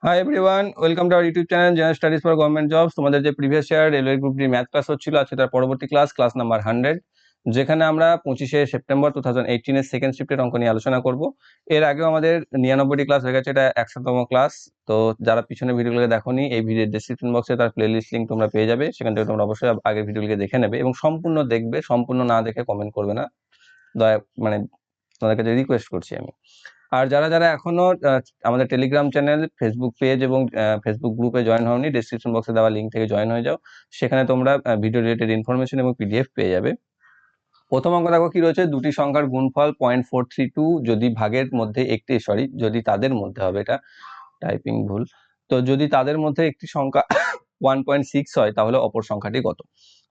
Hi everyone, welcome to our YouTube channel general studies for government jobs. তোমাদের যে previous year railway group D math class হচ্ছিল, আছে তার পরবর্তী class number 100, যেখানে আমরা 25শে সেপ্টেম্বর 2018 সেকেন্ড শিফটের অঙ্ক নিয়ে আলোচনা করব। এর আগেও আমাদের 99টি ক্লাস হয়ে গেছে, এটা 100তম ক্লাস। তো যারা পিছনে ভিডিওগুলো দেখোনি, এই ভিডিওর ডেসক্রিপশন বক্সে তার প্লেলিস্ট লিঙ্ক তোমরা পেয়ে যাবে, সেখান থেকে তোমরা অবশ্যই আগের ভিডিওগুলো দেখে নেবে এবং সম্পূর্ণ দেখবে, সম্পূর্ণ না দেখে কমেন্ট করবে না, দয়া মানে তোমাদের কাছে রিকোয়েস্ট করছি আমি। আর যারা যারা এখনো আমাদের টেলিগ্রাম চ্যানেল, ফেসবুক পেজ এবং ফেসবুক গ্রুপে জয়েন হওনি, ডেসক্রিপশন বক্সে দেওয়া লিঙ্ক থেকে জয়েন হয়ে যাও, সেখানে তোমরা ভিডিও রিলেটেড ইনফরমেশন এবং পিডিএফ পেয়ে যাবে। প্রথম অঙ্ক দেখো কি রয়েছে, দুটি সংখ্যার গুণফল 0.432 যদি ভাগের মধ্যে একটি, যদি তাদের মধ্যে হবে, এটা টাইপিং ভুল, তো যদি তাদের মধ্যে একটি সংখ্যা 1.6 হয় তাহলে অপর সংখ্যাটি কত।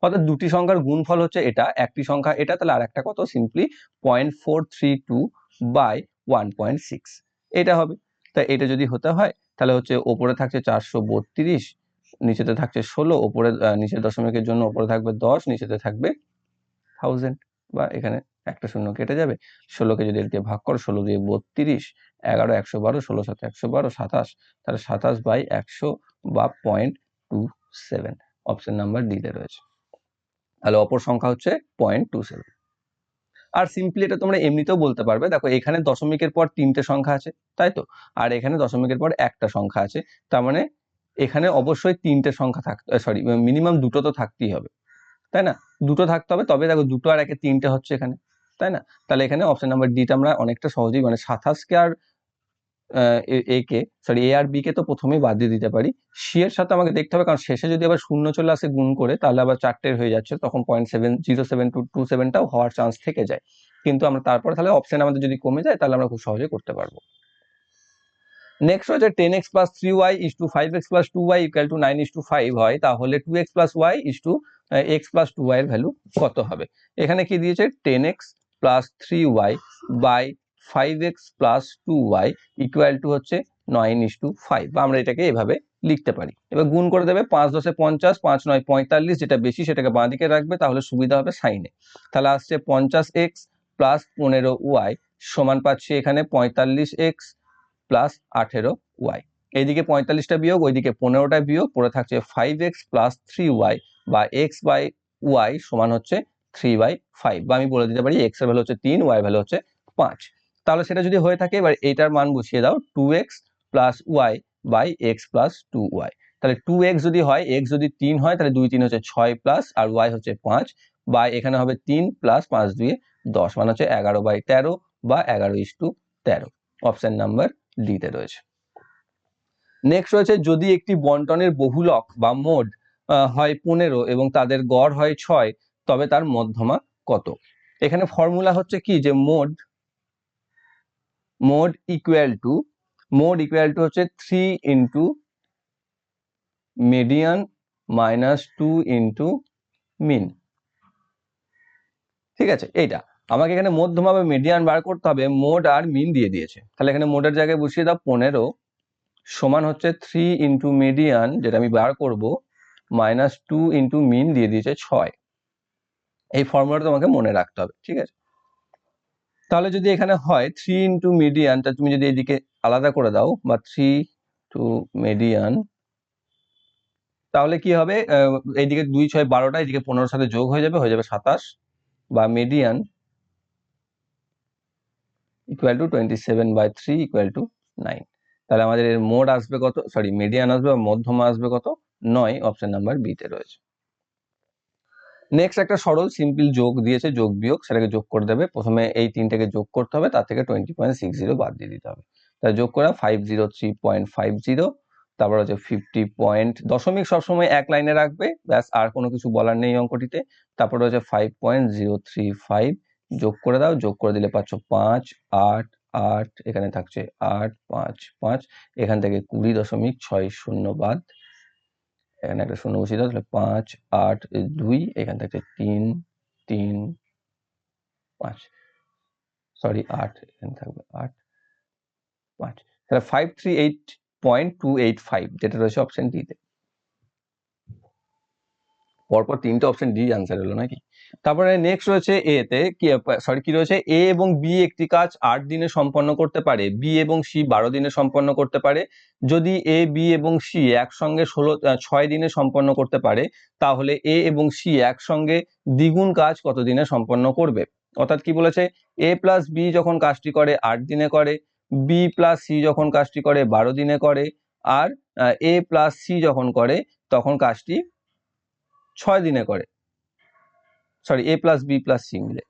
অর্থাৎ দুটি সংখ্যার গুণফল হচ্ছে এটা, একটি সংখ্যা এটা, তাহলে আর একটা কত, সিম্পলি 0.432 বাই 1.6 এটা হবে। তাই এটা যদি হতে হয় তাহলে হচ্ছে ওপরে থাকছে 432, নিচেতে থাকছে 16, ওপরে নিচের দশমিকের জন্য ওপরে থাকবে 10, নিচেতে থাকবে 1000, বা এখানে একটা শূন্য কেটে যাবে। 16কে যদি দিয়ে ভাগ করো, 16 দিয়ে 32, 11 112, 16 7 112, 27, তাহলে 27/100 বা 0.27, অপশন নাম্বার ডি তে রয়েছে। তাহলে অপর সংখ্যা হচ্ছে 0.27। আর সিম্পলি এটা তোমরা এমনিতেও বলতে পারবে, দেখো এখানে দশমিকের পর 3টে সংখ্যা আছে, তাই তো, আর এখানে দশমিকের পর একটা সংখ্যা আছে, তার মানে এখানে অবশ্যই 3টে সংখ্যা থাকতে, মিনিমাম দুটো তো থাকতেই হবে, তাই না, দুটো থাকতে হবে, তবে দেখো 2 আর 1 3টে হচ্ছে এখানে, তাই না। তাহলে এখানে অপশন নাম্বার ডিটা আমরা অনেকটা সহজেই, মানে 27কে আর এ আর বি কে তো প্রথমেই বাদ দিয়ে দিতে পারি, সি এর সাথে আমাকে দেখতে হবে, কারণ শেষে যদি আবার শূন্য চলে আসে গুণ করে, তাহলে আবার 4টের হয়ে যাচ্ছে, তখন 0.70727টাও হওয়ার চান্স থেকে যায়। কিন্তু আমরা তারপরে তাহলে অপশন আমাদের যদি কমে যায়, তাহলে আমরা খুব সহজে করতে পারবো। নেক্সট হচ্ছে 10x plus 3y is to 5x plus 2y equal to 9 is to 5 হয়, তাহলে 2x plus y is to x plus 2y এর ভ্যালু কত হবে। এখানে কি দিয়েছে, 10x plus 3y by 5x plus 2y equal to হচ্ছে 9 is to 5, বা আমরা এটাকে এভাবে লিখতে পারি। এবার গুণ করে দেবে, 5 10 50, 5 9 45, যেটা বেশি সেটাকে বাঁ দিকে রাখবে, তাহলে সুবিধা হবে সাইনে। তাহলে আসছে 50x plus 15y সমান পাচ্ছি এখানে 45x প্লাস 18y, এইদিকে 45টা বিয়োগ, ওইদিকে 15টা বিয়োগ, পড়ে থাকছে 5x প্লাস 3y বা x বাই y সমান হচ্ছে 3/5, বা আমি বলে দিতে পারি x এর ভ্যালু হচ্ছে 3, y এর ভ্যালু হচ্ছে 5। তাহলে সেটা যদি হয়ে থাকে, এবার এইটার মান বসিয়ে দাও, 2x plus y by x plus 2y। তাহলে 2x যদি হয়, x যদি 3 হয়, তাহলে 2 3 হচ্ছে 6 প্লাস, আর y হচ্ছে 5, বা এখানে হবে 3 প্লাস 5 2 10, মানে হচ্ছে 11/13 বা 11:13, অপশন নাম্বার ডি তে রয়েছে। নেক্সট রয়েছে, যদি একটি বন্টনের বহুলক বা মোড হয় 15 এবং তাদের গড় হয় 6, তবে তার মধ্যমা কত। এখানে ফর্মুলা হচ্ছে কি, যে মোড ইকুয়াল টু হচ্ছে 3 into median minus 2 into mean. ঠিক আছে, এইটা আমাকে এখানে মধ্যমা বা মিডিয়ান বার করতে হবে, মোড আর মিন দিয়ে দিয়েছে, তাহলে এখানে মোডের জায়গায় বসিয়ে দাও 15 সমান হচ্ছে 3 ইন্টু মিডিয়ান, যেটা আমি বার করব, মাইনাস 2 ইন্টু মিন দিয়ে দিয়েছে 6। এই ফর্মুলাটা তোমাকে মনে রাখতে হবে, ঠিক আছে। তাহলে যদি এখানে হয় 3 ইন্টু মিডিয়ান, তা তুমি যদি এদিকে আলাদা করে দাও, বা 3 টু মিডিয়ান, তাহলে কি হবে, এইদিকে 2 6 12টা, এদিকে 15 সাথে যোগ হয়ে যাবে 27, বা median equal to 27/3 equal to 9। তাহলে আমাদের এর মোড আসবে কত, মিডিয়ান আসবে বা মধ্যমা আসবে কত, 9, অপশন নাম্বার বি তে রয়েছে। নেক্সট একটা সরল সিম্পল যোগ দিয়েছে, যোগ বিয়োগ, সেটাকে যোগ করে দেবে। প্রথমে এই তিনটাকে যোগ করতে হবে, তার থেকে 20.60 বাদ দিয়ে দিতে হবে। তাহলে যোগ করা 503.50, তারপর হচ্ছে 50 পয়েন্ট, দশমিক সবসময় এক লাইনে রাখবে, ব্যাস, আর কোনো কিছু বলার নেই অঙ্কটিতে। তারপর হচ্ছে 5.035, যোগ করে দাও, যোগ করে দিলে পাচ্ছ 5 8 8, এখানে থাকছে 8 5 5, এখান থেকে 20.60 বাদ, এখানে একটা শূন্য বসিয়ে দাও, তাহলে 5 8 2, এখান থেকে 3 3 5, 8, এখানে থাকবে 8 5, তাহলে 538.285, যেটা রয়েছে অপশন ডি তে। পরপর তিনটে অপশন ডি আনসার হলো নাকি। তারপরে নেক্সট রয়েছে এ তে কি রয়েছে, এ এবং বি একটি কাজ 8 দিনে সম্পন্ন করতে পারে, বি এবং সি 12 দিনে সম্পন্ন করতে পারে। যদি এ বি এবং সি একসঙ্গে 6 দিনে সম্পন্ন করতে পারে, তাহলে এ এবং সি একসঙ্গে দ্বিগুণ কাজ কত দিনে সম্পন্ন করবে। অর্থাৎ কি বলেছে, এ প্লাস বি যখন কাজটি করে 8 দিনে করে, বি প্লাস সি যখন কাজটি করে 12 দিনে করে, আর এ প্লাস সি যখন করে তখন কাজটি 6 দিনে করে। সরি, এ প্লাস বি প্লাস সি মিলে,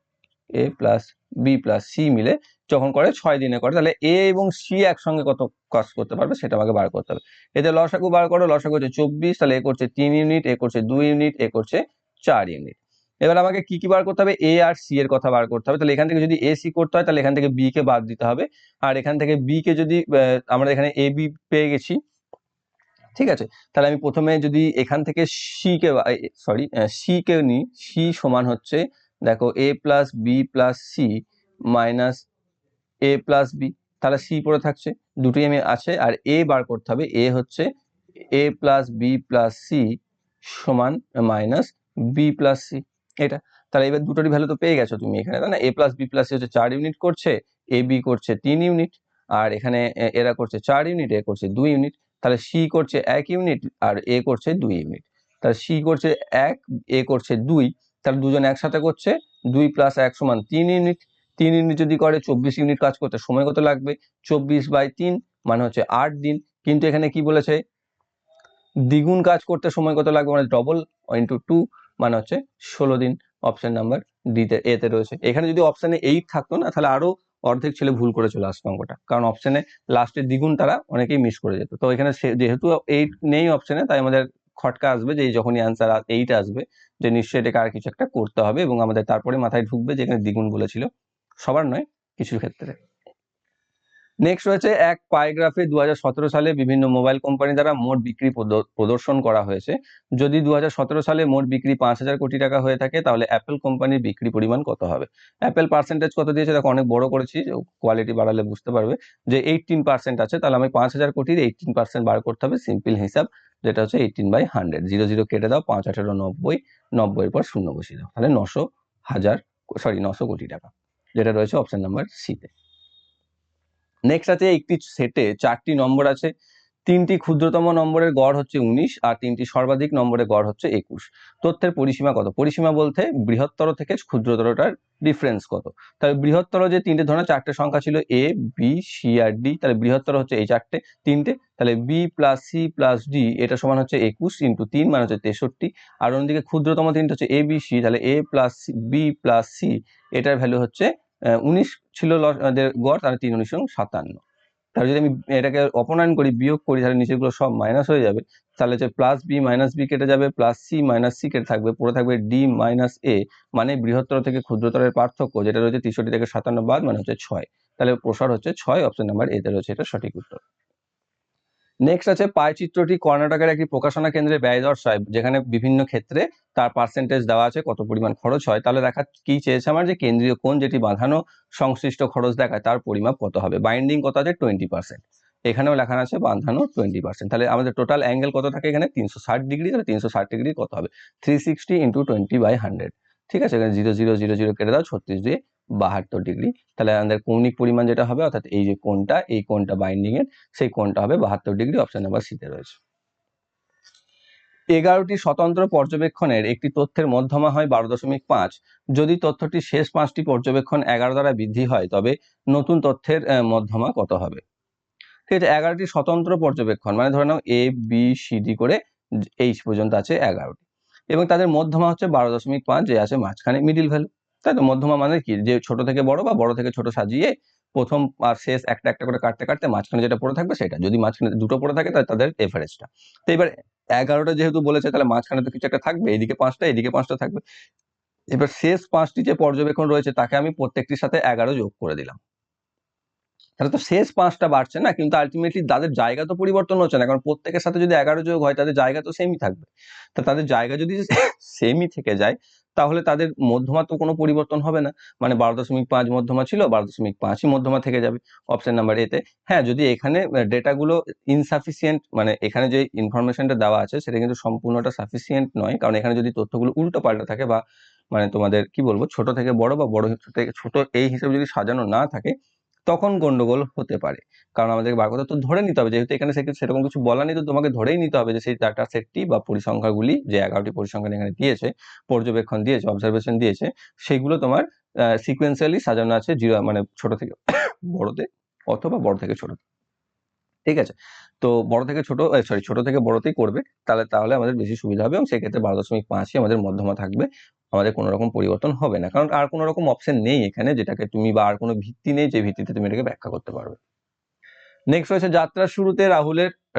এ প্লাস বি প্লাস সি মিলে যখন করে 6 দিনে করে, তাহলে এ এবং সি একসঙ্গে কত কাজ করতে পারবে সেটা আমাকে বার করতে হবে। এতে লসাগু বার করো, লসাগু হচ্ছে 24, তাহলে এ করছে 3 ইউনিট, এ করছে 2 ইউনিট, এ করছে 4 ইউনিট। এবার আমাকে কি কি বার করতে হবে, এ আর সি এর কথা বার করতে হবে। তাহলে এখান থেকে যদি এ সি করতে হয় তাহলে এখান থেকে বি কে বাদ দিতে হবে, আর এখান থেকে বি কে যদি আমরা এখানে এ বি পেয়ে গেছি, ঠিক আছে। তাহলে আমি প্রথমে যদি এখান থেকে সি কে নিই, সি সমান হচ্ছে দেখো A plus B plus C minus A plus B, তাহলে সি পড়ে থাকছে, দুটোই আমি আছে। আর এ বার করতে হবে, এ হচ্ছে এ প্লাস বি প্লাস সি সমান মাইনাস বি প্লাস সি, এটা। তাহলে এবার দুটোরই ভ্যালু তো পেয়ে গেছো তুমি এখানে, তাই না। এ প্লাস বি প্লাস সি হচ্ছে 4 ইউনিট করছে, এ বি করছে 3 ইউনিট, আর এখানে এরা করছে 4 ইউনিট, এ করছে 2 ইউনিট। তাহলে সি করছে 1 ইউনিট আর এ করছে 2 ইউনিট। তাহলে সি করছে 1, এ করছে 2, তাহলে দুজন একসাথে করছে 2 প্লাস 1 সমান 3 ইউনিট। 3 ইউনিট যদি করে 24 ইউনিট কাজ করতে সময় কত লাগবে, 24/3 মানে হচ্ছে 8 দিন। কিন্তু এখানে কি বলেছে, দ্বিগুণ কাজ করতে সময় কত লাগবে, মানে ডবল ইন্টু 2 মানে হচ্ছে 16 দিন। অপশন নাম্বার ডি তে, এ তে রয়েছে। এখানে যদি অপশনে 8 থাকতো না, তাহলে আরো অর্ধেক ছেলে ভুল করে চলে আসতো অঙ্কটা, কারণ অপশনে লাস্টের দ্বিগুণ তারা অনেকেই মিস করে যেত। তো এখানে যেহেতু 8 নেই অপশনে, তাই আমাদের খটকা আসবে যে যখনই অ্যান্সার 8 আসবে যে নিশ্চয়ই এটাকে আর কিছু একটা করতে হবে, এবং আমাদের তারপরে মাথায় ঢুকবে যে এখানে দ্বিগুণ বলেছিল, সবার নয়, কিছু ক্ষেত্রে। নেক্সট রয়েছে এক পাইগ্রাফে 2017 সালে বিভিন্ন মোবাইল কোম্পানি দ্বারা মোট বিক্রি প্রদর্শন করা হয়েছে। যদি 2017 সালে মোট বিক্রি 5,000 কোটি টাকা হয়ে থাকে, তাহলে অ্যাপেল কোম্পানির বিক্রি পরিমাণ কত হবে। অ্যাপেল পার্সেন্টেজ কত দিয়েছে দেখো, অনেক বড় করেছি, কোয়ালিটি বাড়ালে বুঝতে পারবে যে 18% আছে। তাহলে আমি 5,000 কোটির 18% বার করতে হবে, সিম্পল হিসাব, যেটা হচ্ছে 18/100। 0 0 কেটে দাও, 5 18 90, 90 এর পর 0 বসিয়ে দাও, তাহলে 900 কোটি টাকা, যেটা রয়েছে অপশন নাম্বার সি তে। নেক্সট আছে, একটি সেটে 4টি নম্বর আছে, 3টি ক্ষুদ্রতম নম্বরের গড় হচ্ছে 19 আর 3টি সর্বাধিক নম্বরের গড় হচ্ছে 21। তথ্যের পরিসীমা কত। পরিসীমা বলতে বৃহত্তর থেকে ক্ষুদ্রতরটার ডিফারেন্স কত। তাহলে বৃহত্তর যে 3টে ধরনের 4টে সংখ্যা ছিল, এ বি সি আর ডি, তাহলে বৃহত্তর হচ্ছে এই 3টে। তাহলে B plus C plus D এটা সমান হচ্ছে 21 ইন্টু 3 মানে হচ্ছে 63। আর অন্যদিকে ক্ষুদ্রতম 3টে হচ্ছে এ বি সি, তাহলে এ প্লাস বি প্লাস সি এটার ভ্যালু হচ্ছে 19 ছিল গড়, তাহলে 3 19 57। তাহলে যদি আমি এটাকে অপনয়ন করি, বিয়োগ করি, তাহলে নিচেগুলো সব মাইনাস হয়ে যাবে। তাহলে হচ্ছে প্লাস বি মাইনাস বি কেটে যাবে, প্লাস সি মাইনাস সি কেটে থাকবে, পড়ে থাকবে ডি মাইনাস এ, মানে বৃহত্তর থেকে ক্ষুদ্রতরের পার্থক্য যেটা রয়েছে 63 থেকে 57 বাদ, মানে হচ্ছে 6। তাহলে প্রসার হচ্ছে 6, অপশন নাম্বার এ তে রয়েছে এটা সঠিক উত্তর। নেক্সট আছে, পাই চিত্রটি কর্ণাটকের একটি প্রকাশনা কেন্দ্রে ব্যয় দর্শায়, যেখানে বিভিন্ন ক্ষেত্রে তার পার্সেন্টেজ দেওয়া আছে, কত পরিমাণ খরচ হয়। তাহলে দেখা কি চেয়েছে আমার, যে কেন্দ্রীয় কোণ যেটি বাঁধানো সংশ্লিষ্ট খরচ দেখায় তার পরিমাপ কত হবে। বাইন্ডিং কত আছে 20%, এখানেও লেখা আছে বাঁধানো 20%। তাহলে আমাদের টোটাল অ্যাঙ্গেল কত থাকে এখানে 360 ডিগ্রি, তাহলে 360 ডিগ্রি কত হবে 360 ইন্টু 20/100। ঠিক আছে, এখানে 0 0 0 0 কেটে দাও, 36 দিয়ে 72 ডিগ্রি। তাহলে আমাদের কৌণিক পরিমাণ যেটা হবে, অর্থাৎ এই যে কোণটা, এই কোণটা বাইন্ডিং এর, সেই কোণটা হবে 72 ডিগ্রি, অপশন নাম্বার সি তে রয়েছে। 11টি স্বতন্ত্র পর্যবেক্ষণের একটি তথ্যের মধ্যমা হয় 12.5। যদি তথ্যটির শেষ 5টি পর্যবেক্ষণ 11 দ্বারা বৃদ্ধি হয়, তবে নতুন তথ্যের মধ্যমা কত হবে। ঠিক আছে, 11টি স্বতন্ত্র পর্যবেক্ষণ মানে ধরে নাও এ বি সি ডি করে এইচ পর্যন্ত আছে 11টি, এবং তাদের মধ্যমা হচ্ছে 12.5, যে আছে মাঝখানে মিডিল ভ্যালু। তাই তো, মধ্যমা মানে কি, যে ছোট থেকে বড় বা বড় থেকে ছোট সাজিয়ে প্রথম আর শেষ একটা একটা করে কাটতে কাটতে মাঝখানে যেটা পড়ে থাকবে সেটা, যদি মাঝখানে দুটো পড়ে থাকে তাহলে তাদের এভারেজটা। তো এবার 11টা যেহেতু বলেছে, তাহলে মাঝখানে তো কিছু একটা থাকবে, এদিকে 5টা এদিকে 5টা থাকবে। এবার শেষ 5টি যে পর্যবেক্ষণ রয়েছে তাকে আমি প্রত্যেকটির সাথে 11 যোগ করে দিলাম, তাহলে তো শেষ 5টা বাড়ছে না, কিন্তু আলটিমেটলি তাদের জায়গা তো পরিবর্তন হচ্ছে না, কারণ প্রত্যেকের সাথে যদি 11 যোগ হয় তাদের জায়গা তো সেমই থাকবে। তা তাদের জায়গা যদি সেমই থেকে যায়, তাহলে তাদের মধ্যমা তো কোনো পরিবর্তন হবে না, মানে 12.5 মধ্যমা ছিল, 12.5ই মধ্যমা থেকে যাবে, অপশন নাম্বার এতে। হ্যাঁ, যদি এখানে ডেটাগুলো ইনসাফিসিয়েন্ট, মানে এখানে যে ইনফরমেশনটা দেওয়া আছে সেটা কিন্তু সম্পূর্ণটা সাফিসিয়েন্ট নয়, কারণ এখানে যদি তথ্যগুলো উল্টো পাল্টা থাকে বা মানে তোমাদের কি বলবো ছোট থেকে বড় বা বড় থেকে ছোট এই হিসেবে যদি সাজানো না থাকে তখন গন্ডগোল হতে পারে। কারণ আমাদের বার কথা তো ধরে নিতে হবে, যেহেতু এখানে সেরকম কিছু বলা নেই, তো তোমাকে ধরেই নিতে হবে যে সেই ডাটা সেটটি বা পরিসংখ্যাগুলি যে 11টি পরিসংখ্যান এখানে দিয়েছে, পর্যবেক্ষণ দিয়েছে, অবজারভেশন দিয়েছে, সেগুলো তোমার সিকোয়েন্সিয়ালি সাজানো আছে জিরো মানে ছোট থেকে বড়তে অথবা বড় থেকে ছোট। ঠিক আছে, তো বড় থেকে ছোট ছোট থেকে বড়তেই করবে, তাহলে আমাদের বেশি সুবিধা হবে এবং সেক্ষেত্রে 12.5ই আমাদের মধ্যমা থাকবে, আমাদের কোনো রকম পরিবর্তন হবে না, কারণ আর কোনো রকম অপশন নেই এখানে যেটাকে তুমি বা আর কোনো ভিত্তি নেই যে ভিত্তিতে তুমি এটাকে ব্যাখ্যা করতে পারবে। নেক্সট রয়েছে যাত্রার শুরুতে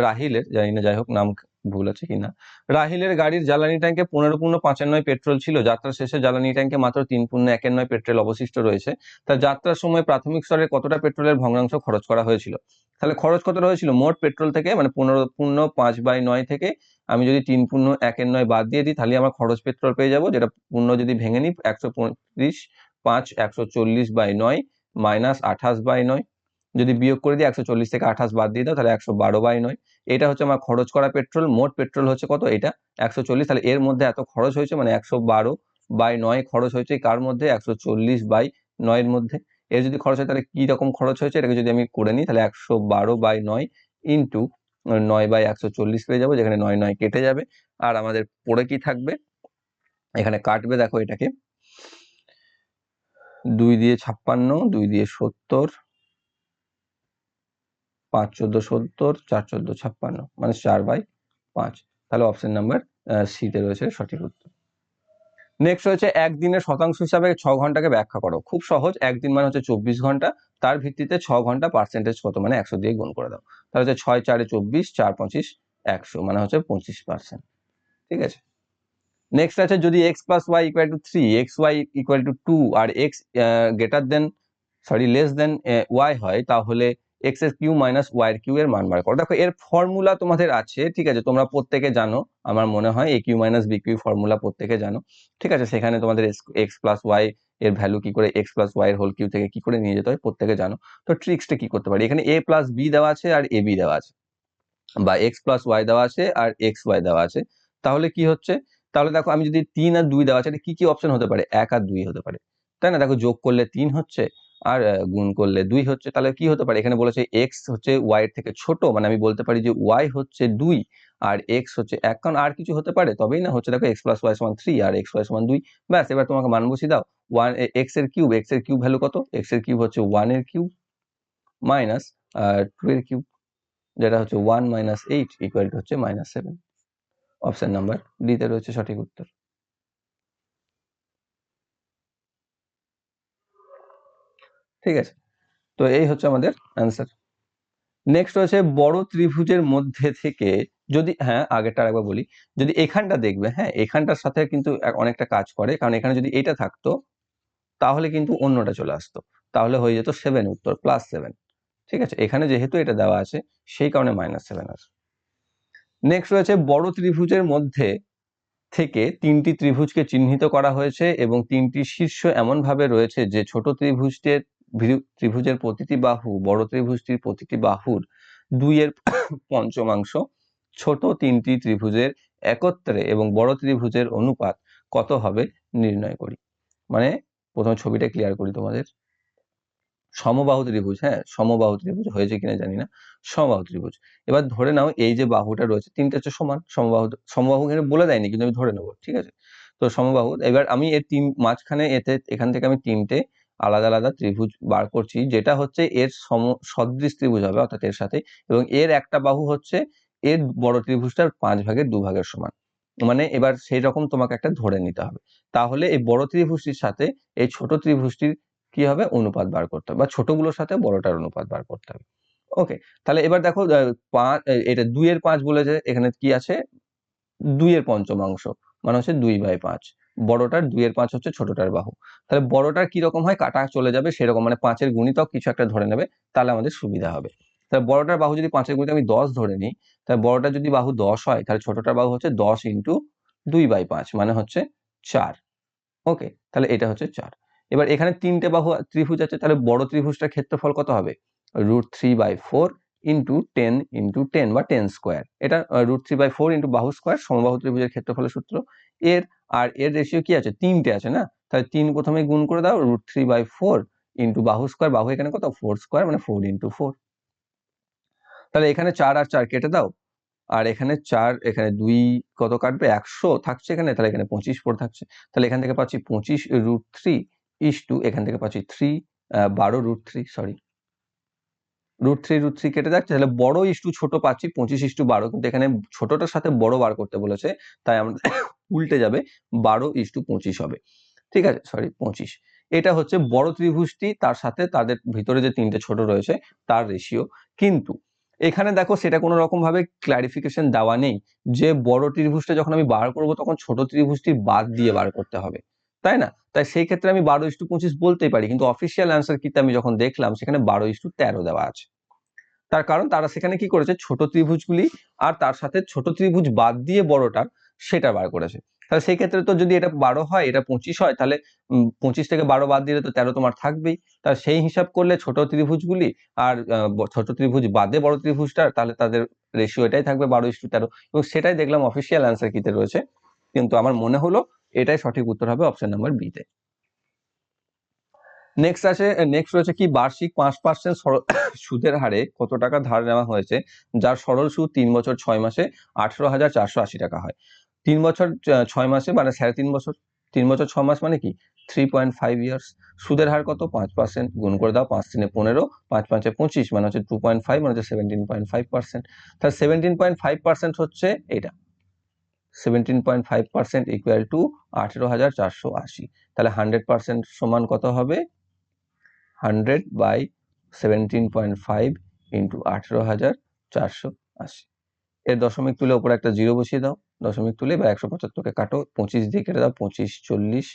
রাহিলের জানি না, যাই হোক নাম ভুল আছে কিনা, রাহিলের গাড়ির জ্বালানি ট্যাঙ্কে 15.95 পেট্রোল ছিল, যাত্রার শেষে জ্বালানি ট্যাঙ্কে মাত্র 3.19 পেট্রোল অবশিষ্ট রয়েছে, তা যাত্রার সময় প্রাথমিক স্তরে কতটা পেট্রোলের ভগ্নাংশ খরচ করা হয়েছিল? তাহলে খরচ কতটা হয়েছিল মোট পেট্রোল থেকে, মানে 15.5/9 থেকে আমি যদি 3.19 বাদ দিয়ে দিই তাহলে আমার খরচ পেট্রোল পেয়ে যাবো, যেটা পূর্ণ যদি ভেঙে নিই 135.5 140/9 মাইনাস 28/9, যদি বিয়োগ করে দিই 140 থেকে 28 বাদ দিয়ে দাও তাহলে 112/9, এটা হচ্ছে আমার খরচ করা পেট্রোল। মোট পেট্রোল হচ্ছে কত, এটা 140, তাহলে এর মধ্যে এত খরচ হয়েছে মানে 112/9 খরচ হয়েছে কার মধ্যে, 140/9 এর মধ্যে। এর যদি খরচ হয় তাহলে কি রকম খরচ হয়েছে, এটাকে যদি আমি করে নিই তাহলে 112/9 ইন্টু 9/140 পেয়ে যাবো, যেখানে 9 9 কেটে যাবে আর আমাদের পড়ে কি থাকবে, এখানে কাটবে দেখো এটাকে 2 দিয়ে 56, 2 দিয়ে 70, 5 14 70, 4 14 56 মানে 4/5, তাহলে অপশন নাম্বার সি তে রয়েছে সঠিক উত্তর। নেক্সট রয়েছে একদিনের শতাংশ হিসাবে 6 ঘন্টাকে ব্যাখ্যা করো। খুব সহজ, একদিন মানে হচ্ছে 24 ঘন্টা, তার ভিত্তিতে 6 ঘন্টা পার্সেন্টেজ কত মানে 100 দিয়ে গুণ করে দাও, তাহলে হচ্ছে 6 4 24, 4 25 100 মানে হচ্ছে 25%। ঠিক আছে, নেক্সট আছে যদি x + y = 3, xy = 2 আর x লেস দেন y হয় তাহলে x এর কিউ মাইনাস y এর কিউ এর মান বার করো। দেখো এর ফর্মুলা তোমাদের আছে, ঠিক আছে, তোমরা প্রত্যেকে জানো, আমার মনে হয় a cube minus b cube formula প্রত্যেকে জানো। ঠিক আছে, সেখানে তোমাদের x + y এর ভ্যালু কি করে x + y এর হোল কিউ থেকে কি করে নিয়ে যেতে হয় প্রত্যেকে জানো। তো ট্রিক্সটা কি করতে পারি, এখানে a + b দেওয়া আছে আর ab দেওয়া আছে, বা x + y দেওয়া আছে আর xy দেওয়া আছে, তাহলে কি হচ্ছে, তাহলে দেখো আমি যদি 3 আর 2 দেওয়া আছে, এটা কি কি অপশন হতে পারে, 1 আর 2 হতে পারে, তাই না? দেখো যোগ করলে 3 হচ্ছে আর গুণ করলে 2 হচ্ছে, তাহলে কি হতে পারে, এখানে বলেছে x হচ্ছে y এর থেকে ছোট, মানে আমি বলতে পারি যে y হচ্ছে 2 আর x হচ্ছে 1, কারণ আর কিছু হতে পারে তবেই না হচ্ছে, দেখো x + y = 3 আর xy = 2, ব্যাস এবার তোমাকে মান বসিয়ে দাও, 1 x এর কিউব ভ্যালু কত, x এর কিউব হচ্ছে 1 এর কিউব মাইনাস 2 এর কিউব, যেটা হচ্ছে 1 - 8 = হচ্ছে -7, অপশন নাম্বার ডি তে রয়েছে সঠিক উত্তর। ঠিক আছে, তো এই হচ্ছে আমাদের অ্যান্সার। নেক্সট রয়েছে বড় ত্রিভুজের মধ্যে থেকে যদি, হ্যাঁ আগেরটা আরেকবার বলি, যদি এখানটা দেখবে, হ্যাঁ এখানটার সাথে কিন্তু অনেকটা কাজ করে, কারণ এখানে যদি এটা থাকতো তাহলে কিন্তু অন্যটা চলে আসতো, তাহলে হয়ে যেত 7 উত্তর +7। ঠিক আছে, এখানে যেহেতু এটা দেওয়া আছে সেই কারণে -7 আসে। নেক্সট রয়েছে বড় ত্রিভুজের মধ্যে থেকে 3টি ত্রিভুজকে চিহ্নিত করা হয়েছে এবং 3টি শীর্ষ এমনভাবে রয়েছে যে ছোট ত্রিভুজের প্রতিটি বাহু বড় ত্রিভুজটির প্রতিটি বাহুর 2 এর পঞ্চমাংশ, ছোট 3টি ত্রিভুজের একত্রে এবং বড় ত্রিভুজের অনুপাত কত হবে নির্ণয় করি। মানে প্রথম ছবিটা ক্লিয়ার করি তোমাদের, সমবাহু ত্রিভুজ, হ্যাঁ সমবাহু ত্রিভুজ হয়েছে কিনা জানি না, সমবাহু ত্রিভুজ। এবার ধরে নাও এই যে বাহুটা রয়েছে তিনটা হচ্ছে সমান, সমবাহু এখানে বলে দেয়নি কিন্তু আমি ধরে নেবো, ঠিক আছে, তো সমবাহু, এবার আমি এর মাঝখানে এখান থেকে আমি 3টে আলাদা আলাদা ত্রিভুজ বার করছি, যেটা হচ্ছে এর সদৃশ ত্রিভুজ হবে অর্থাৎ এর সাথে, এবং এর একটা বাহু হচ্ছে এর বড় ত্রিভুজটার 5/2 সমান, মানে এবার সেই রকম তোমাকে একটা ধরে নিতে হবে, তাহলে এই বড় ত্রিভুজটির সাথে এই ছোট ত্রিভুজটির কি হবে অনুপাত বার করতে হবে, বা ছোটগুলোর সাথে বড়টার অনুপাত বার করতে হবে। ওকে, তাহলে এবার দেখো 5 এটা 2 এর 5 বলেছে, এখানে কি আছে 2 এর পঞ্চমাংশ মানে হচ্ছে 2/5, বড়টার 2 এর 5 হচ্ছে ছোটটার বাহু, তাহলে বড়টার কি রকম হয় কাটা চলে যাবে সেরকম, মানে 5 এর গুণিতক কিছু একটা ধরে নেবে, তাহলে আমাদের সুবিধা হবে। তাহলে বড়টার বাহু যদি 5 এর গুণিতক আমি 10 ধরে নিই, তাহলে বড়টার যদি বাহু 10 হয় তাহলে ছোটটার বাহু হচ্ছে 10 × 2/5 মানে হচ্ছে 4। ওকে, তাহলে এটা হচ্ছে 4। এবার এখানে 3টে বাহু ত্রিভুজ আছে, তাহলে বড় ত্রিভুজটার ক্ষেত্রফল কত হবে, √3/4 × 10 × 10 বা 10 স্কয়ার, এটা √3/4 × বাহু স্কয়ার সমবাহু ত্রিভুজের ক্ষেত্রফলের সূত্র। এর আর এর রেশিও কি আছে, 3টে আছে না, তাহলে 3 প্রথমে গুণ করে দাও, √3/4 ইন্টু বাহু স্কোয়ার, বাহু এখানে কত 4 স্কোয়ার মানে 4 × 4। তাহলে এখানে 4 আর 4 কেটে দাও, আর এখানে 4, এখানে 2 কত কাটবে, 100 থাকছে এখানে, তাহলে এখানে 25 পড়ে থাকছে। তাহলে এখান থেকে পাচ্ছি 25 √3 ইস্টু এখান থেকে পাচ্ছি 12 √3, সরি √3 কেটে যাচ্ছে, তাহলে বড় ইস্টু ছোট পাচ্ছি 25:12, কিন্তু এখানে ছোটটার সাথে বড় বার করতে বলেছে, তাই আমরা উল্টে যাবে, 12:25 হবে। ঠিক আছে, সরি 25। এটা হচ্ছে বড় ত্রিভুজটি, তার সাথে তাদের ভিতরে যে 3টে ছোট রয়েছে তার রেশিও। কিন্তু এখানে দেখো সেটা কোনো রকম ভাবে ক্লারিফিকেশন দেওয়া নেই যে বড় ত্রিভুজটা যখন আমি বার করব তখন ছোট ত্রিভুজটি বাদ দিয়ে বার করতে হবে, তাই না? তাই সেই ক্ষেত্রে আমি 12:25 বলতেই পারি, কিন্তু অফিসিয়াল অ্যান্সার কিতে আমি যখন দেখলাম সেখানে 12:13 দেওয়া আছে। তার কারণ তারা সেখানে কি করেছে, ছোট ত্রিভুজগুলি আর তার সাথে ছোট ত্রিভুজ বাদ দিয়ে বড়টার সেটা বার করেছে। তাহলে সেই ক্ষেত্রে তো যদি এটা 12 হয়, এটা 25 হয়, তাহলে 25 থেকে 12 বাদ দিলে তো 13 তোমার থাকবেই। তাহলে সেই হিসাব করলে ছোট ত্রিভুজগুলি আর ছোট ত্রিভুজ বাদে বড় ত্রিভুজটা, তাহলে তাদের রেশিও এটাই থাকবে 12:13, এবং সেটাই দেখলাম অফিসিয়াল অ্যান্সার কিতে রয়েছে। কিন্তু আমার মনে হলো এটাই সঠিক উত্তর হবে, অপশন নাম্বার বি তে। নেক্সট রয়েছে কি, বার্ষিক 5% সুদের হারে কত টাকা ধার নেওয়া হয়েছে যার সরল সুদ 3 বছর 6 মাসে 18,480 টাকা হয়। 3 বছর 6 মাসে মানে 3.5 বছর, 3 বছর 6 মাস মানে কি 3.5 ইয়ার্স। সুদের হার কত 5%, গুণ করে দাও, 5 × 3 = 15, 5 × 5 = 25, মানে হচ্ছে 2.5, মানে হচ্ছে 17.5%। তাহলে 17.5% হচ্ছে এটা, 17.5% ইকুয়াল টু 18,480। তাহলে 100% সমান কত হবে, 100/17.5 ইন্টু 18,480। এর দশমিক তুলে উপরে একটা 0 বসিয়ে দাও, দশমিক তুলে বা 175কে কাটো, 25 দিয়ে কেটে দাও, 25 40,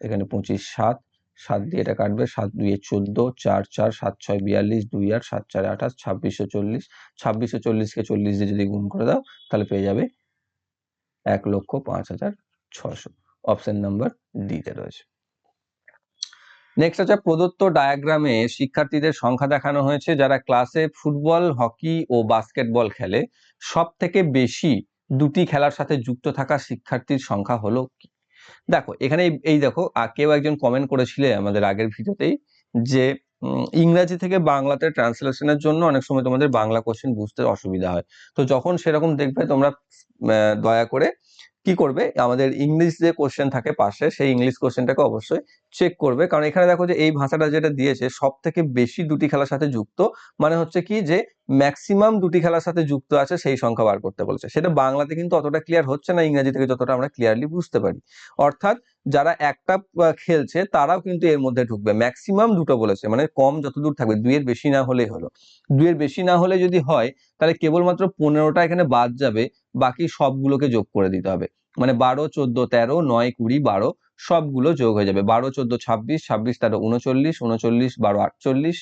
এখানে 25 7, 7 দিয়ে এটা কাটবে, 7 2 14, 4 4, 7 6 42, 2 8, 7 4 28, 2640, 2640কে 40 দিয়ে যদি গুণ করে দাও তাহলে পেয়ে যাবে 1,05,600। অপশন নাম্বার ডি তে রয়েছে। নেক্সট আছে, প্রদত্ত ডায়াগ্রামে শিক্ষার্থীদের সংখ্যা দেখানো হয়েছে যারা ক্লাসে ফুটবল, হকি ও বাস্কেটবল খেলে। সব থেকে বেশি দুটি খেলার সাথে যুক্ত থাকা শিক্ষার্থীর সংখ্যা হলো কি? দেখো এখানে এই দেখো, কেউ একজন কমেন্ট করেছিলে আমাদের আগের ভিডিওতেই যে ইংরাজি থেকে বাংলাতে ট্রান্সলেশনের জন্য অনেক সময় তোমাদের বাংলা কোশ্চেন বুঝতে অসুবিধা হয়। তো যখন সেরকম দেখবে তোমরা দয়া করে কি করবে, আমাদের ইংলিশ যে কোশ্চেন থাকে পাশে সেই ইংলিশ কোশ্চেনটাকে অবশ্যই চেক করবে, কারণ এখানে দেখো যে এই ভাষাটা যেটা দিয়েছে সব থেকে বেশি দুটি খেলার সাথে যুক্ত, মানে হচ্ছে কি যে ম্যাক্সিমাম দুটি খেলার সাথে যুক্ত আছে সেই সংখ্যা বার করতে বলেছে। সেটা বাংলাতে কিন্তু অতটা ক্লিয়ার হচ্ছে না, ইংরেজি থেকে যতটা আমরা ক্লিয়ারলি বুঝতে পারি। অর্থাৎ যারা একটা খেলছে তারাও কিন্তু এর মধ্যে ঢুকবে, ম্যাক্সিমাম দুটো বলেছে, মানে কম যতদূর থাকবে, 2 এর বেশি না হলেই হলো। 2 এর বেশি না হলে যদি হয় তাহলে কেবলমাত্র 15টা এখানে বাদ যাবে, বাকি সবগুলোকে যোগ করে দিতে হবে। মানে 12 14 13 9 20 12 সবগুলো যোগ হয়ে যাবে, 12 14 26, 26 13 39, 39 12 48,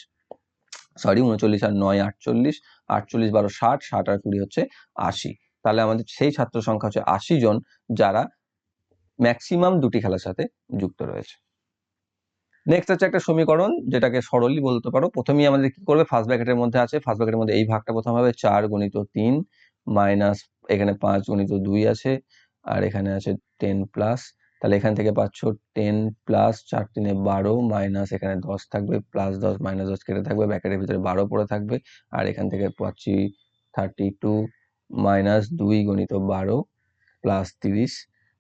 সরি 39 আর 9 48, 48 12 60, 60 আর 20 হচ্ছে 80। তাহলে আমাদের সেই ছাত্র সংখ্যা হচ্ছে 80 জন, যারা ম্যাক্সিমাম দুটি খেলার সাথে যুক্ত রয়েছে। নেক্সট হচ্ছে একটা সমীকরণ, যেটাকে সরলই বলতে পারো। প্রথমেই আমাদের কি করবে, ফার্স্ট ব্র্যাকেটের মধ্যে আছে, ফার্স্ট ব্র্যাকেটের মধ্যে এই ভাগটা প্রথম হবে 4 × 3 মাইনাস এখানে 5 × 2 আছে, আর এখানে আছে 10 প্লাস, তাহলে এখান থেকে পাচ্ছ 10 প্লাস 4 × 3 = 12 মাইনাস এখানে 10 থাকবে, প্লাস 10 মাইনাস 10 কেটে থাকবে, ব্র্যাকেটের ভিতরে 12 পড়ে থাকবে, আর এখান থেকে পাচ্ছি 32 মাইনাস 2 × 12 প্লাস 30।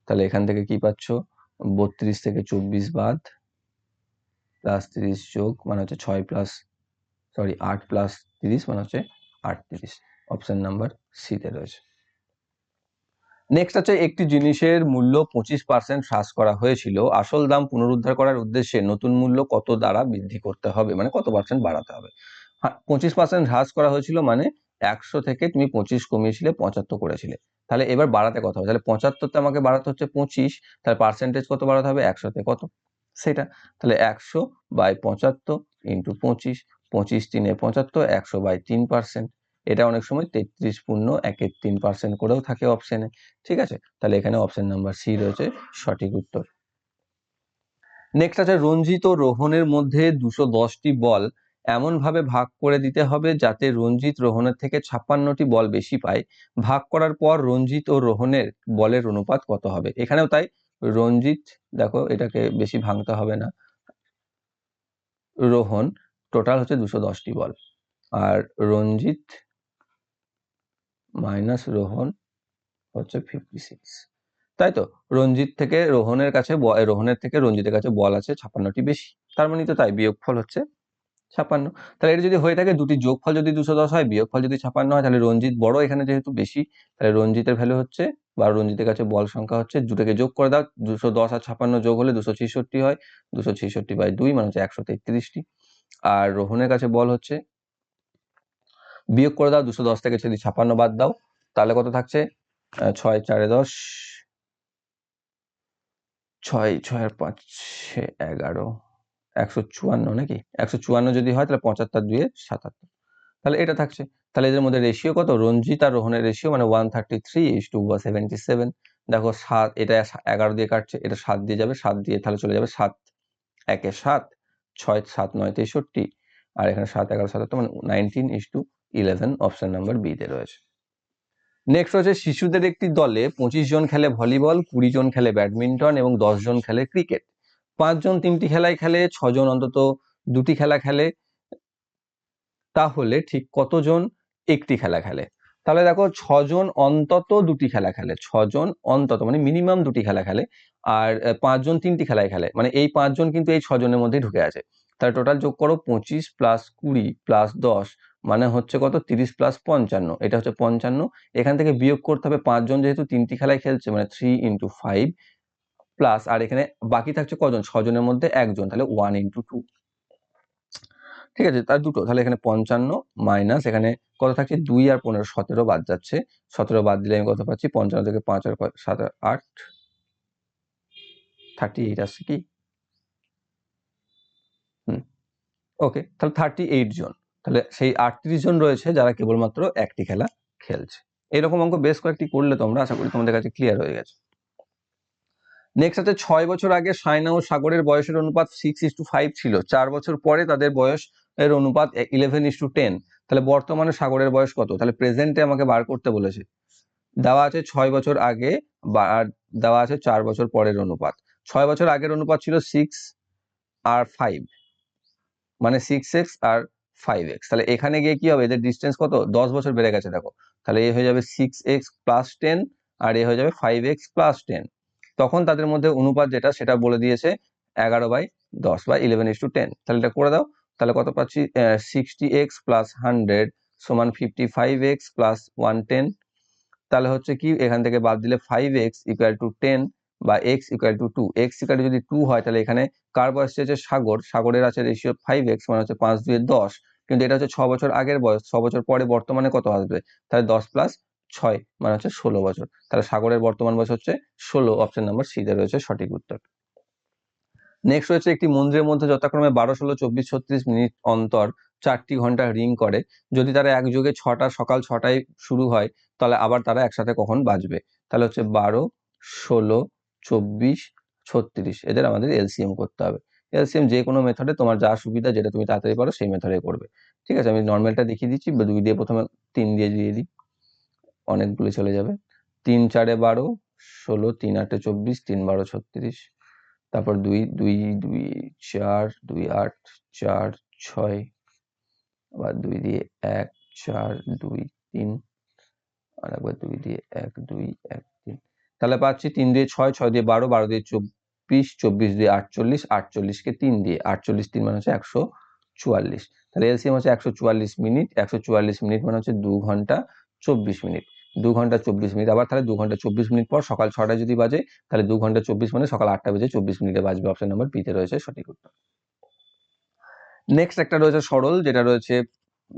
তাহলে এখান থেকে কি পাচ্ছ, 32 থেকে 24 বাদ, প্লাস 30 যোগ মানে হচ্ছে 8 প্লাস 30 মানে হচ্ছে 38। অপশন নাম্বার সি তে রয়েছে। নেক্সট আছে, একটি জিনিসের মূল্য 25% হ্রাস করা হয়েছিল, আসল দাম পুনরুদ্ধার করার উদ্দেশ্যে নতুন মূল্য কত দ্বারা বৃদ্ধি করতে হবে, মানে কত পার্সেন্ট বাড়াতে হবে। 25% হ্রাস করা হয়েছিল মানে 100 থেকে তুমি 25 কমিয়েছিলে, 75 করেছিলে, তাহলে এবার বাড়াতে কত হবে, তাহলে 75তে আমাকে বাড়াতে হচ্ছে 25, তাহলে পার্সেন্টেজ কত বাড়াতে হবে, 100তে কত সেটা, তাহলে 100/75 ইন্টু 25, 25 3 75, 100/3%। এটা অনেক সময় 33.113% করেও থাকে অপশনে, ঠিক আছে। তাহলে এখানে অপশন নাম্বার সি রয়েছে সঠিক উত্তর। নেক্সট আছে, রঞ্জিত ও রোহনের মধ্যে 210টি বল এমন ভাবে ভাগ করে দিতে হবে যাতে রঞ্জিত রোহনের থেকে 56টি বল বেশি পায়, ভাগ করার পর রঞ্জিত ও রোহনের বলের অনুপাত কত হবে। এখানেও তাই, রঞ্জিত দেখো এটাকে বেশি ভাঙতে হবে না, রোহন টোটাল হচ্ছে 210টি বল, আর রঞ্জিত মাইনাস রোহন হচ্ছে 56। তাই তো রঞ্জিত থেকে রোহনের কাছে রোহনের থেকে রঞ্জিতের কাছে বল আছে 56টি বেশি, তার মানে তো তাই বিয়োগফল হচ্ছে 56। তাহলে এটা যদি হয়ে থাকে দুটি যোগফল যদি 210 হয়, বিয়োগফল যদি 56 হয়, তাহলে রঞ্জিত বড় এখানে যেহেতু বেশি, তাহলে রঞ্জিতের ভ্যালু হচ্ছে বা রঞ্জিতের কাছে বল সংখ্যা হচ্ছে, দুটোকে যোগ করে দাও, 210 আর 56 যোগ হলে 266 হয়, 266/2 মানে হচ্ছে 133টি। আর রোহনের কাছে বল হচ্ছে, বিয়োগ করে দাও 210 থেকে যদি 56 বাদ দাও তাহলে কত থাকছে, 6 4 10, 6 6 5 11, 154 নাকি, 154 যদি হয় তাহলে 75 2 77, তাহলে এটা থাকছে। তাহলে এদের মধ্যে রেশিও কত, রঞ্জিত আর রোহনের রেশিও মানে 133:77। দেখো 7, এটা 11 দিয়ে কাটছে, এটা 7 দিয়ে যাবে, 7 দিয়ে তাহলে চলে যাবে 7 1 7, 6 7 9 63, আর এখানে 7 11 77 মানে 19:11, অপশন নাম্বার বি তে রয়েছে। নেক্সট হচ্ছে শিশুদের একটি দলে 25 জন খেলে ভলিবল, 20 জন খেলে ব্যাডমিন্টন এবং 10 জন খেলে ক্রিকেট। 5 জন 3টি খেলায় খেলে, 6 জন অন্তত 2টি খেলা খেলে, তাহলে ঠিক কতজন একটি খেলা খেলে? তাহলে দেখো 6 জন অন্তত 2টি খেলা খেলে, 6 জন অন্তত মানে মিনিমাম 2টি খেলা খেলে, আর 5 জন 3টি খেলায় খেলে, মানে এই 5 জন কিন্তু এই 6 জনের মধ্যেই ঢুকে আছে। তাহলে টোটাল যোগ করো 25 + 20 + 10 মানে হচ্ছে কত, 30 + 55, এটা হচ্ছে 55। এখান থেকে বিয়োগ করতে হবে 5 জন যেহেতু 3টি খেলায় খেলছে মানে 3 × 5 প্লাস, আর এখানে বাকি থাকছে কজন, 6 জনের মধ্যে একজন, তাহলে 1 × 2, ঠিক আছে, তার দুটো, তাহলে এখানে 55 মাইনাস এখানে কত থাকছে 2 আর 15 17 বাদ যাচ্ছে, 17 বাদ দিলে আমি কত পাচ্ছি, 55 থেকে 5 আর 7 আর 8 38 আসছে কি, ওকে, তাহলে 38 জন, তাহলে সেই 38 জন রয়েছে যারা কেবলমাত্র একটি খেলা খেলছে। এরকম অঙ্ক বেশ কয়েকটি করলে তোমরা, আশা করি তোমাদের কাছে ক্লিয়ার হয়ে গেছে। নেক্সট আছে 6 বছর আগে সায়না ও সাগরের বয়সের অনুপাত 6:5 ছিল, 4 বছর পরে তাদের বয়সের অনুপাত 11:10। তাহলে বর্তমানে সাগরের বয়স কত? তাহলে প্রেজেন্টে আমাকে বার করতে বলেছে, দেওয়া আছে 6 বছর আগে আর দেওয়া আছে 4 বছর পরের অনুপাত। 6 বছর আগের অনুপাত ছিল 6 আর 5 মানে 6x আর 5x, তাহলে এখানে গিয়ে কি হবে, এদের ডিস্টেন্স কত, 10 বছর বেড়ে গেছে দেখো, তাহলে এ হয়ে যাবে 6x + 10 আর এ হয়ে যাবে 5x + 10। তখন তাদের মধ্যে অনুপাত যেটা সেটা বলে দিয়েছে 11/10 বা 11:10, তাহলে এটা করে দাও, তাহলে কত পাচ্ছি, 60x + 100 = 55x + 110। তাহলে হচ্ছে কি, এখান থেকে বাদ দিলে 5x = 10 বা x = 2, x = যদি 2 হয় তাহলে এখানে কার বয়স চেয়েছে, সাগর, সাগরের আছে রেশিও 5x মানে হচ্ছে 5 2 10, কিন্তু এটা হচ্ছে 6 বছর আগের বয়স, 6 বছর পরে বর্তমানে কত আসবে, তাহলে 10 + 6 মানে হচ্ছে 16 বছর, তাহলে সাগরের বর্তমান বয়স হচ্ছে 16, অপশন নাম্বার সি তে রয়েছে সঠিক উত্তর। নেক্সট হচ্ছে একটি মন্দিরের মধ্যে যথাক্রমে 12 16 24 36 মিনিট অন্তর 4টি ঘন্টা রিং করে, যদি তারা একযোগে সকাল 6টায় শুরু হয় তাহলে আবার তারা একসাথে কখন বাজবে? তাহলে হচ্ছে 12 16 24 36, এদের আমাদের এলসিএম করতে হবে। এলসিএম যে কোনো মেথডে তোমার যা সুবিধা, যেটা তুমি তাড়াতাড়ি পারো সেই মেথডে করবে, ঠিক আছে। আমি নর্মালটা দেখিয়ে দিচ্ছি, 2 দিয়ে প্রথমে 3 দিয়ে দিই, অনেকগুলো চলে যাবে। 3 4 12 16, 3 8 24, 3 12 36, তারপর 2 2 2 4 2 8 4 6, আবার 2 দিয়ে 1 4 2 3, আর একবার 2 দিয়ে 1 2 1 3, তাহলে পাচ্ছি 3 দিয়ে 6 6 দিয়ে 12 12 দিয়ে 24 24 দিয়ে 48 48 কে 3 দিয়ে 48 3 মানে হচ্ছে 144, তাহলে এলসিএম হচ্ছে 144 মিনিট, 144 মিনিট মানে হচ্ছে 2 ঘন্টা 24 মিনিট, 2 ঘন্টা 24 মিনিট, আবার তাহলে 2 ঘন্টা 24 মিনিট পর সকাল 6টায় যদি বাজে তাহলে 2 ঘন্টা 24 মানে সকাল 8টা বেজে 24 মিনিটে বাজবে, অপশন নাম্বার বি তে রয়েছে সঠিক উত্তর। নেক্সট একটা রয়েছে সরল, যেটা রয়েছে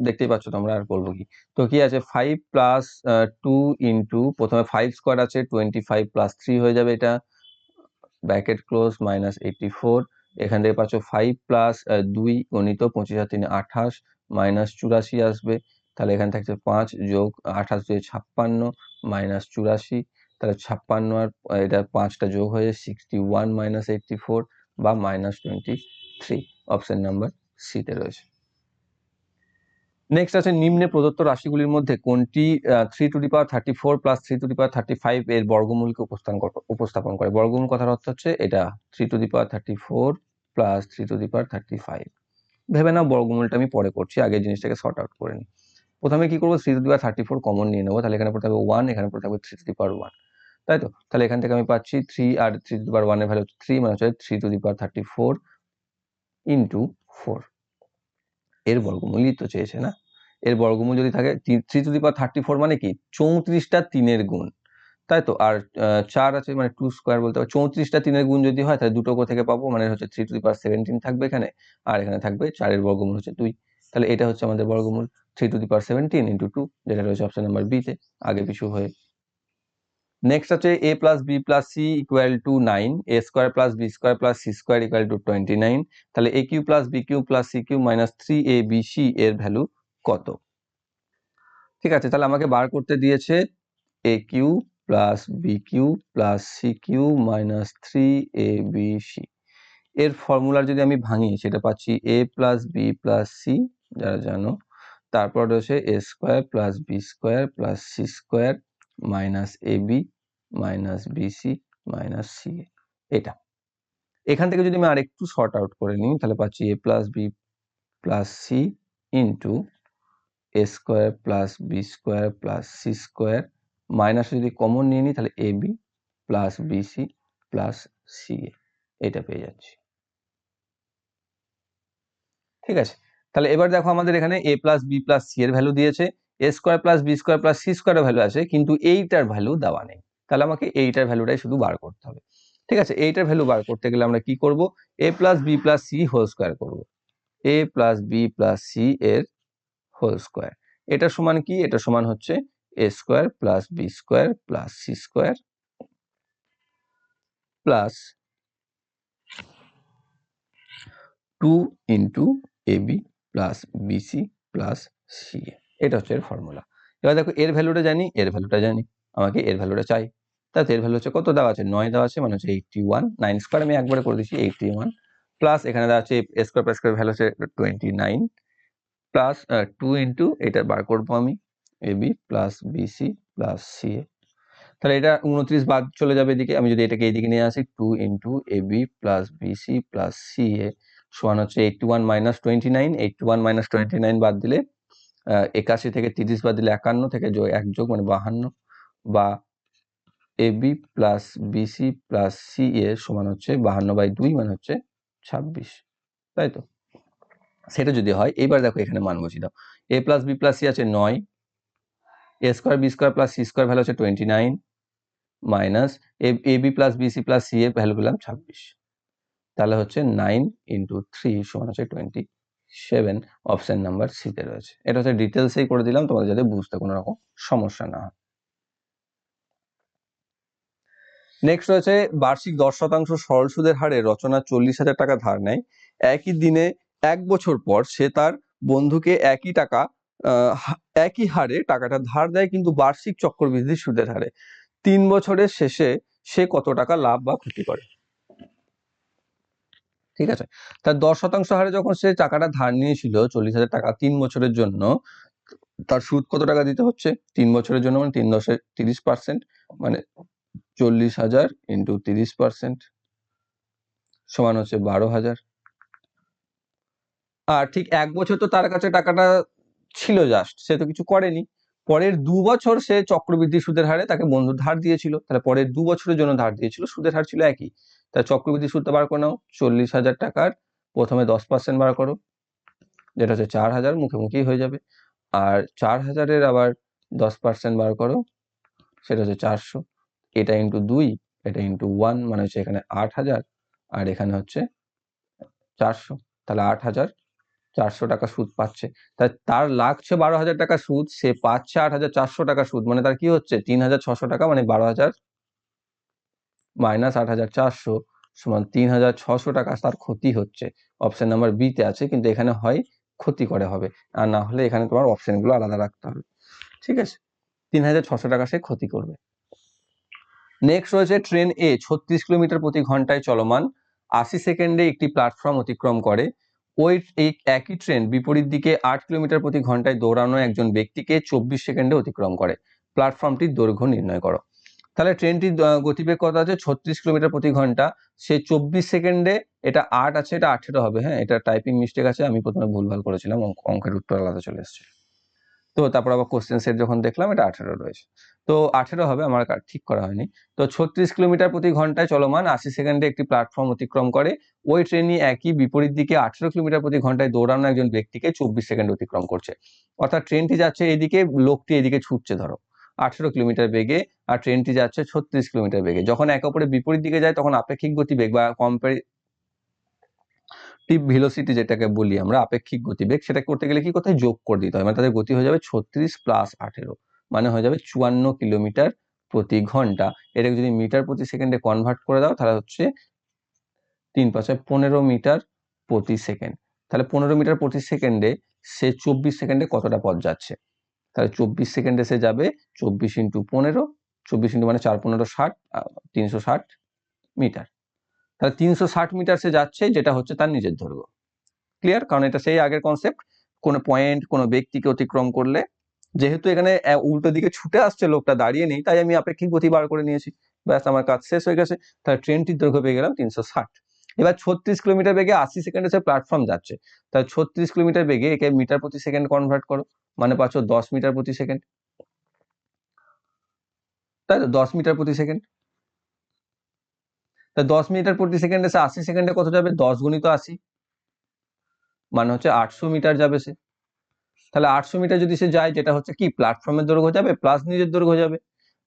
দেখতেই পাচ্ছ তোমরা, আর বলবো কি, তো কি আছে 5 + 2 ইন্টু প্রথমে 5 স্কোয়ার আছে 25 + 3 হয়ে যাবে, এটা ব্র্যাকেট ক্লোজ -84, এখান থেকে পাচ্ছ 5 + 2 গণিত 25 আর 3 28 -84 আসবে, তাহলে এখানে থাকছে 5 যোগ 28 দিয়ে 56 -84, তাহলে 56 আর এটা 5টা যোগ হয়ে 61 -84 বা -23, অপশন নাম্বার সি তে রয়েছে। নেক্সট আছে নিম্নে প্রদত্ত রাশিগুলির মধ্যে কোনটি 3^34 প্লাস 3^35 এর বর্গমূলকে উপস্থাপন করে। বর্গমূল কথার অর্থ হচ্ছে এটা 3^34 প্লাস 3^35। ভেবে নাও বর্গমূলটা আমি পরে করছি, আগে জিনিসটাকে সর্ট আউট করে নিই। প্রথমে কি করবো, 3^34 কমন নিয়ে নেবো, তাহলে এখানে পড়ে থাকবে 1, এখানে পড়ে থাকবে 3^1, তাই তো। তাহলে এখান থেকে আমি পাচ্ছি 3 আর 3^1 এর ভ্যালু 3, মানে হচ্ছে 3^34 ইন্টু 4। এর বর্গমূলই তো চেয়েছে না। এর বর্গমূল যদি থাকে 3^34 মানে কি 34টা 3-এর গুণ, তাই তো। আর 4 আছে মানে 2 স্কয়ার বলতে হবে। 34টা 3-এর গুণ যদি হয় তাহলে দুটো থেকে পাবো, মানে হচ্ছে 3^17 থাকবে এখানে, আর এখানে থাকবে 4 এর বর্গমূল হচ্ছে 2। তাহলে এটা হচ্ছে আমাদের বর্গমূল 3^17 ইন্টু 2, যেটা রয়েছে অপশন নাম্বার বি তে আগে পিছু হয়ে। নেক্সট আছে a plus B plus C equal to 9, a square plus B square plus C square equal to 29। তাহলে a cube plus B cube plus C cube minus 3abc এর value কত? ঠিক আছে, তাহলে আমাকে বার করতে দিয়েছে a cube plus B cube plus C cube minus 3abc। এর ফর্মুলার যদি আমি ভাঙি সেটা পাচ্ছি a plus B plus C, যারা জানো, তারপর রয়েছে a square plus B square plus C square minus AB minus BC minus C. এটা এখান থেকে যদি আমি আরেকটু শর্ট আউট করে নিই তাহলে পাচ্ছি a plus B plus C into a square plus B square plus C square, minus যদি কমন নিয়ে নিই তাহলে A B plus BC plus C A, এটা পেয়ে যাচ্ছি। ঠিক আছে, তাহলে এবার দেখো আমাদের এখানে a plus B plus C এর ভ্যালু দিয়েছে, a square plus B square plus C স্কোয়ারের ভ্যালু আছে, কিন্তু এইটার ভ্যালু দেওয়া নেই। তাহলে আমাকে এইটার ভ্যালুটাই শুধু বার করতে হবে। ঠিক আছে, এইটার ভ্যালু বার করতে গেলে আমরা কি করব, a plus B plus C whole square করবো, a plus B plus C এর হোল স্কোয়ার। এটা সমান কি, এটা সমান হচ্ছে a square plus B square plus C square plus 2 into AB plus BC plus C. এটা হচ্ছে এর ফর্মুলা। এবার দেখো এর ভ্যালুটা জানি, এর ভ্যালুটা জানি, আমাকে এর ভ্যালুটা চাই। তাতে এর ভ্যালু হচ্ছে কত দেওয়া আছে, 9 দেওয়া আছে, মানে হচ্ছে 81। 9 স্কোয়ার আমি একবারে করে দিচ্ছি 81, প্লাস এখানে দেওয়া আছে a square plus square value হচ্ছে 29, প্লাস 2 ইন্টু এটা বার করবো আমি AB plus BC plus C A. তাহলে এটা 29 বাদ চলে যাবে এদিকে, আমি যদি এটাকে এইদিকে নিয়ে আসি 2 into AB plus BC plus C A সমান হচ্ছে 81 মাইনাস 29। 81 মাইনাস 29 বাদ দিলে 81 থেকে 30 বাদ দিলে 51 থেকে এক যোগ মানে 52, বা AB plus BC plus C A সমান হচ্ছে 52/2 মানে হচ্ছে 26, তাই তো। সেটা যদি হয়, এইবার দেখো এখানে মান বসিয়ে দাও, a plus B plus C আছে 9, a square B square plus C square value হচ্ছে 29 minus A B plus BC plus C এর ভ্যালু পেলাম 26। তাহলে হচ্ছে 9 ইন্টু 3 সমান হচ্ছে 27, অপশন নাম্বার সি তে রয়েছে। এটা হচ্ছে ডিটেলসেই করে দিলাম তোমাদের যাতে বুঝতে কোনো রকম সমস্যা না হয়। নেক্সট রয়েছে বার্ষিক 10% সরল সুদের হারে রচনা 40,000 টাকা ধার নেয়। একই দিনে 1 বছর পর সে তার বন্ধুকে একই হারে টাকাটা ধার দেয়, কিন্তু বার্ষিক চক্রবৃদ্ধি সুদের হারে। 3 বছরের শেষে সে কত টাকা লাভ বা ক্ষতি করে। ঠিক আছে, তার 10% হারে যখন সে টাকাটা ধার নিয়েছিল 40,000 টাকা 3 বছরের জন্য, তার সুদ কত টাকা দিতে হচ্ছে 3 বছরের জন্য, মানে 3×10 30%, মানে 40,000 ইন্টু 30% সমান হচ্ছে 12,000। আর ঠিক 1 বছর তো তার কাছে টাকাটা ছিল, জাস্ট সে তো কিছু করেনি। পরের 2 বছর সে চক্রবৃদ্ধি সুদের হারে তাকে বন্ধু ধার দিয়েছিল, তাহলে পরের 2 বছরের জন্য ধার দিয়েছিল, সুদের হার ছিল একই। তাই চক্রবৃদ্ধি সুদটা বার করে নাও, 40,000 টাকার প্রথমে 10% বার করো, যেটা হচ্ছে 4,000, মুখোমুখি হয়ে যাবে। আর 4,000-এর আবার 10% বার করো, সেটা হচ্ছে 400। এটা ইন্টু 2, এটা ইন্টু 1, মানে হচ্ছে এখানে 8,000 আর এখানে হচ্ছে 400, তাহলে 8,400 টাকা সুদ পাচ্ছে। তার লাগছে 12,000 টাকা সুদ, সে পাচ্ছে 8,400 টাকা সুদ, মানে তার কি হচ্ছে 3,600 টাকা, মানে 12,000 মাইনাস 8,400 সমান 3,600 টাকা তার ক্ষতি হচ্ছে। অপশন নাম্বার বি তে আছে, কিন্তু এখানে হয় ক্ষতি করে হবে, আর না হলে এখানে তোমার অপশনগুলো আলাদা রাখতে হবে। ঠিক আছে, 3,600 টাকা সে ক্ষতি করবে। নেক্সট রয়েছে ট্রেন এ 36 কিলোমিটার প্রতি ঘন্টায় চলমান, 80 সেকেন্ডে একটি প্ল্যাটফর্ম অতিক্রম করে, ওই এই একই ট্রেন বিপরীত দিকে 8 কিলোমিটার প্রতি ঘন্টায় দৌড়ানো একজন ব্যক্তিকে 24 সেকেন্ডে অতিক্রম করে, প্ল্যাটফর্মটির দৈর্ঘ্য নির্ণয় করো। তাহলে ট্রেনটির গতিবেগ কত আছে? 36 কিলোমিটার প্রতি ঘন্টা। সে 24 সেকেন্ডে, এটা 8 আছে, এটা 18 হবে। হ্যাঁ, এটা টাইপিং মিস্টেক আছে, আমি প্রথমে ভুলভাল করেছিলাম, অঙ্কের উত্তর আলাদা চলে এসেছে। তো তারপর আবার কোশ্চেন সেট যখন দেখলাম এটা 18 রয়েছে, তো 18 হবে, আমার ঠিক করা হয়নি। তো 36 কিলোমিটার প্রতি ঘন্টায় চলমান 80 সেকেন্ডে একটি প্ল্যাটফর্ম অতিক্রম করে, ওই ট্রেনই একই বিপরীত দিকে 18 কিলোমিটার প্রতি ঘন্টায় দৌড়ানো একজন ব্যক্তিকে 24 সেকেন্ড অতিক্রম করছে। অর্থাৎ ট্রেনটি যাচ্ছে এদিকে, লোকটি এদিকে ছুটছে ধরো 18 কিলোমিটার বেগে, আর ট্রেনটি যাচ্ছে 36 কিলোমিটার বেগে। যখন একে অপরের বিপরীত দিকে যায় তখন আপেক্ষিক গতিবেগ বা কম্পারেটিভ ভেলোসিটি যেটাকে বলি আমরা, আপেক্ষিক গতিবেগ, সেটা করতে গেলে কি করতে হয়? যোগ করে দিতে হয়। মানে তাদের গতি হয়ে যাবে 36 প্লাস 18, মানে হয়ে যাবে 54 কিলোমিটার প্রতি ঘন্টা। এটাকে যদি মিটার প্রতি সেকেন্ডে কনভার্ট করে দাও তাহলে হচ্ছে 3×5 = 15 মিটার প্রতি সেকেন্ড। তাহলে 15 মিটার প্রতি সেকেন্ডে সে 24 সেকেন্ডে কতটা পথ যাচ্ছে? তাহলে 24 সেকেন্ডে সে যাবে 24 × 15, 24 মানে 4×15 = 60, 360 মিটার। তাহলে 360 মিটার সে যাচ্ছে, যেটা হচ্ছে তার নিজের দৈর্ঘ্য। ক্লিয়ার? কারণ এটা সেই আগের কনসেপ্ট, কোনো পয়েন্ট, কোনো ব্যক্তিকে অতিক্রম করলে, যেহেতু এখানে উল্টো দিকে ছুটে আসছে লোকটা, দাঁড়িয়ে নেই, তাই আমি আপেক্ষিক গতি বার করে নিয়েছি, ব্যাস আমার কাজ শেষ হয়ে গেছে। তাহলে ট্রেনটির দৈর্ঘ্য পেয়ে গেলাম 360। এবার 36 কিলোমিটার বেগে 80 সেকেন্ডে সে প্ল্যাটফর্ম যাচ্ছে, তাহলে 36 কিলোমিটার বেগে একে মিটার প্রতি সেকেন্ড কনভার্ট করো, মানে পাচ্ছ 10 মিটার প্রতি সেকেন্ড, তাই তো? 10 মিটার প্রতি সেকেন্ড। তা 10 মিটার প্রতি সেকেন্ডে সে 80 সেকেন্ডে কত যাবে? 10 × 80, মানে হচ্ছে 800 মিটার যাবে সে। তাহলে 800 মিটার যদি সে যায়, যেটা হচ্ছে কি প্ল্যাটফর্মের দৈর্ঘ্য যাবে প্লাস নিজের দৈর্ঘ্য যাবে।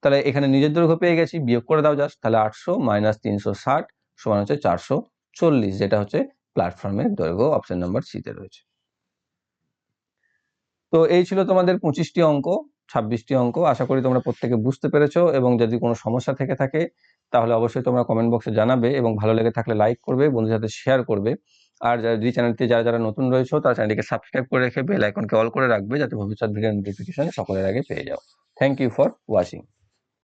তাহলে এখানে নিজের দৈর্ঘ্য পেয়ে গেছি, বিয়োগ করে দাও জাস্ট। তাহলে 800 - 360 সমান হচ্ছে 440, যেটা হচ্ছে প্ল্যাটফর্মের দৈর্ঘ্য। অপশন নাম্বার সি তে রয়েছে। তো এই ছিল তোমাদের 25টি অঙ্ক, 26টি অঙ্ক। আশা করি তোমরা প্রত্যেকে বুঝতে পেরেছো, এবং যদি কোনো সমস্যা থেকে থাকে তাহলে অবশ্যই তোমরা কমেন্ট বক্সে জানাবে, এবং ভালো লেগে থাকলে লাইক করবে, বন্ধুদের সাথে শেয়ার করবে। আর যদি চ্যানেলটি যারা নতুন রয়েছে তারা চ্যানেলটিকে সাবস্ক্রাইব করে রেখে বেল আইকনকে অল করে রাখবে, যাতে ভবিষ্যৎ ভিডিও নোটিফিকেশন সকলের আগে পেয়ে যাও। Thank you for watching.